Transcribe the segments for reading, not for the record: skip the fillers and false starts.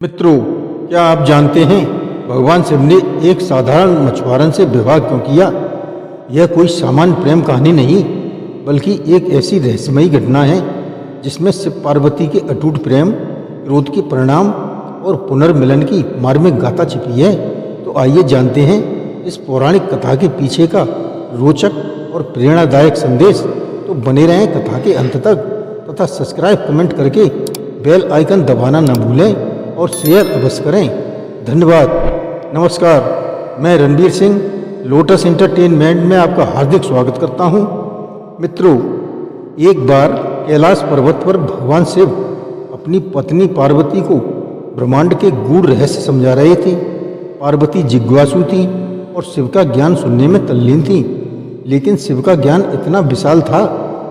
मित्रों, क्या आप जानते हैं भगवान शिव ने एक साधारण मछुआरन से विवाह क्यों किया? यह कोई सामान्य प्रेम कहानी नहीं, बल्कि एक ऐसी रहस्यमयी घटना है जिसमें शिव पार्वती के अटूट प्रेम, क्रोध के परिणाम और पुनर्मिलन की मार्मिक गाथा छिपी है। तो आइए जानते हैं इस पौराणिक कथा के पीछे का रोचक और प्रेरणादायक संदेश। तो बने रहें कथा के अंत तक तथा सब्सक्राइब कमेंट करके बेल आइकन दबाना न भूलें और शेयर अवश्य करें। धन्यवाद। नमस्कार, मैं रणबीर सिंह लोटस एंटरटेनमेंट में आपका हार्दिक स्वागत करता हूं। मित्रों, एक बार कैलाश पर्वत पर भगवान शिव अपनी पत्नी पार्वती को ब्रह्मांड के गूढ़ रहस्य समझा रहे थे। पार्वती जिज्ञासु थी और शिव का ज्ञान सुनने में तल्लीन थी, लेकिन शिव का ज्ञान इतना विशाल था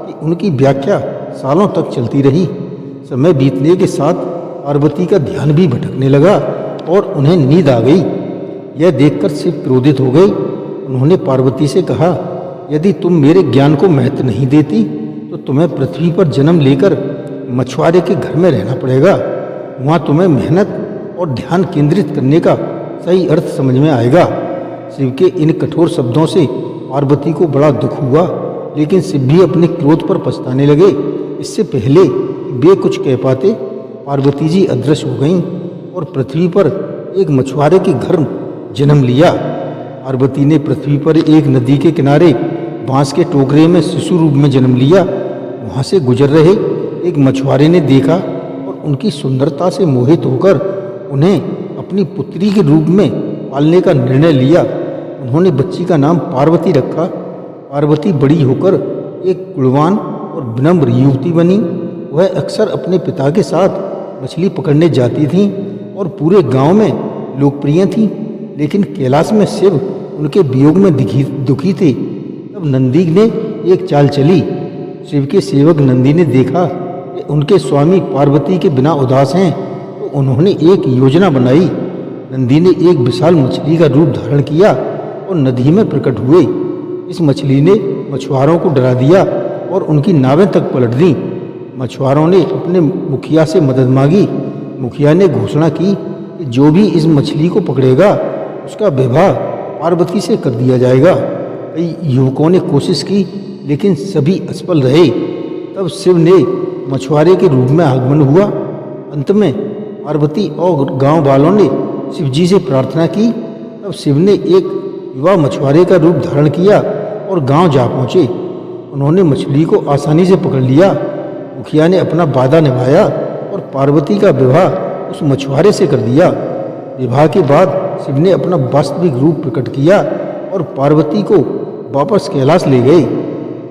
कि उनकी व्याख्या सालों तक चलती रही। समय बीतने के साथ पार्वती का ध्यान भी भटकने लगा और उन्हें नींद आ गई। यह देखकर शिव क्रोधित हो गए। उन्होंने पार्वती से कहा, यदि तुम मेरे ज्ञान को महत्व नहीं देती तो तुम्हें पृथ्वी पर जन्म लेकर मछुआरे के घर में रहना पड़ेगा। वहाँ तुम्हें मेहनत और ध्यान केंद्रित करने का सही अर्थ समझ में आएगा। शिव के इन कठोर शब्दों से पार्वती को बड़ा दुख हुआ, लेकिन शिव भी अपने क्रोध पर पछताने लगे। इससे पहले वे कुछ कह पाते, पार्वती जी अदृश्य हो गईं और पृथ्वी पर एक मछुआरे के घर जन्म लिया। पार्वती ने पृथ्वी पर एक नदी के किनारे बांस के टोकरे में शिशु रूप में जन्म लिया। वहां से गुजर रहे एक मछुआरे ने देखा और उनकी सुंदरता से मोहित होकर उन्हें अपनी पुत्री के रूप में पालने का निर्णय लिया। उन्होंने बच्ची का नाम पार्वती रखा। पार्वती बड़ी होकर एक गुणवान और विनम्र युवती बनी। वह अक्सर अपने पिता के साथ मछली पकड़ने जाती थीं और पूरे गांव में लोकप्रिय थीं। लेकिन कैलाश में शिव उनके वियोग में दुखी थे। तब नंदी ने एक चाल चली। शिव के सेवक नंदी ने देखा कि उनके स्वामी पार्वती के बिना उदास हैं, तो उन्होंने एक योजना बनाई। नंदी ने एक विशाल मछली का रूप धारण किया और नदी में प्रकट हुए। इस मछली ने मछुआरों को डरा दिया और उनकी नावें तक पलट दी। मछुआरों ने अपने मुखिया से मदद मांगी। मुखिया ने घोषणा की कि जो भी इस मछली को पकड़ेगा उसका विवाह पार्वती से कर दिया जाएगा। कई युवकों ने कोशिश की, लेकिन सभी असफल रहे। तब शिव ने मछुआरे के रूप में आगमन हुआ। अंत में पार्वती और गांव वालों ने शिव जी से प्रार्थना की। तब शिव ने एक युवा मछुआरे का रूप धारण किया और गांव जा पहुंचे। उन्होंने मछली को आसानी से पकड़ लिया। मुखिया ने अपना वादा निभाया और पार्वती का विवाह उस मछुआरे से कर दिया। विवाह के बाद शिव ने अपना वास्तविक रूप प्रकट किया और पार्वती को वापस कैलाश ले गए।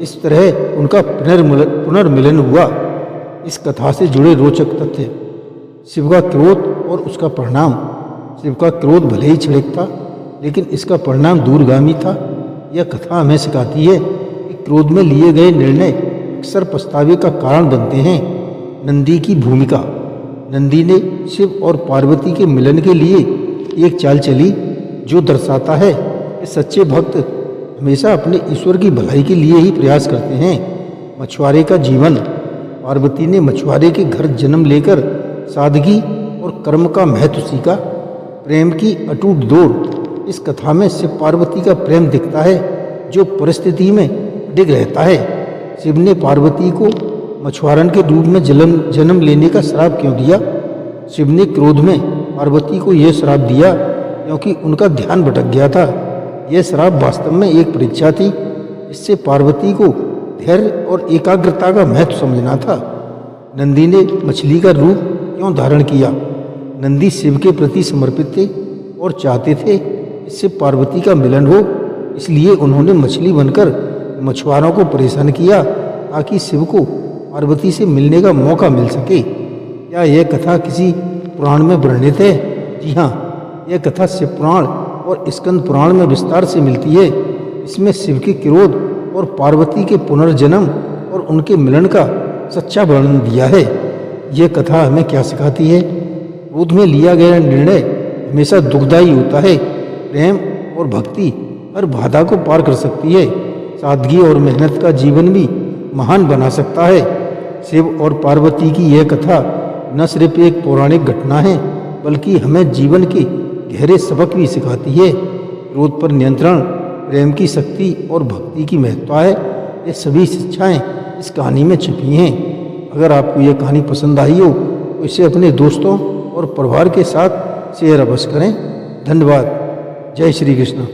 इस तरह उनका पुनर्मिलन हुआ। इस कथा से जुड़े रोचक तथ्य। शिव का क्रोध और उसका परिणाम। शिव का क्रोध भले ही क्षणिक था, लेकिन इसका परिणाम दूरगामी था। यह कथा हमें सिखाती है कि क्रोध में लिए गए निर्णय अक्सर पछतावे का कारण बनते हैं। नंदी की भूमिका। नंदी ने शिव और पार्वती के मिलन के लिए एक चाल चली, जो दर्शाता है कि सच्चे भक्त हमेशा अपने ईश्वर की भलाई के लिए ही प्रयास करते हैं। मछुआरे का जीवन। पार्वती ने मछुआरे के घर जन्म लेकर सादगी और कर्म का महत्व सीखा। प्रेम की अटूट दौड़। इस कथा में शिव पार्वती का प्रेम दिखता है, जो परिस्थिति में अडिग रहता है। शिव ने पार्वती को मछुआरन के रूप में जन्म लेने का श्राप क्यों दिया? शिव ने क्रोध में पार्वती को यह श्राप दिया क्योंकि उनका ध्यान भटक गया था। यह श्राप वास्तव में एक परीक्षा थी। इससे पार्वती को धैर्य और एकाग्रता का महत्व समझना था। नंदी ने मछली का रूप क्यों धारण किया? नंदी शिव के प्रति समर्पित थे और चाहते थे इससे पार्वती का मिलन हो। इसलिए उन्होंने मछली बनकर मछुआरों को परेशान किया, ताकि शिव को पार्वती से मिलने का मौका मिल सके। क्या यह कथा किसी पुराण में वर्णित है? जी हाँ, यह कथा शिव पुराण और स्कंद पुराण में विस्तार से मिलती है। इसमें शिव के क्रोध और पार्वती के पुनर्जन्म और उनके मिलन का सच्चा वर्णन दिया है। यह कथा हमें क्या सिखाती है? क्रोध में लिया गया निर्णय हमेशा दुखदायी होता है। प्रेम और भक्ति हर बाधा को पार कर सकती है। सादगी और मेहनत का जीवन भी महान बना सकता है। शिव और पार्वती की यह कथा न सिर्फ एक पौराणिक घटना है, बल्कि हमें जीवन के गहरे सबक भी सिखाती है। क्रोध पर नियंत्रण, प्रेम की शक्ति और भक्ति की महत्ता है, ये सभी शिक्षाएं इस कहानी में छिपी हैं। अगर आपको यह कहानी पसंद आई हो तो इसे अपने दोस्तों और परिवार के साथ शेयर अवश्य करें। धन्यवाद। जय श्री कृष्ण।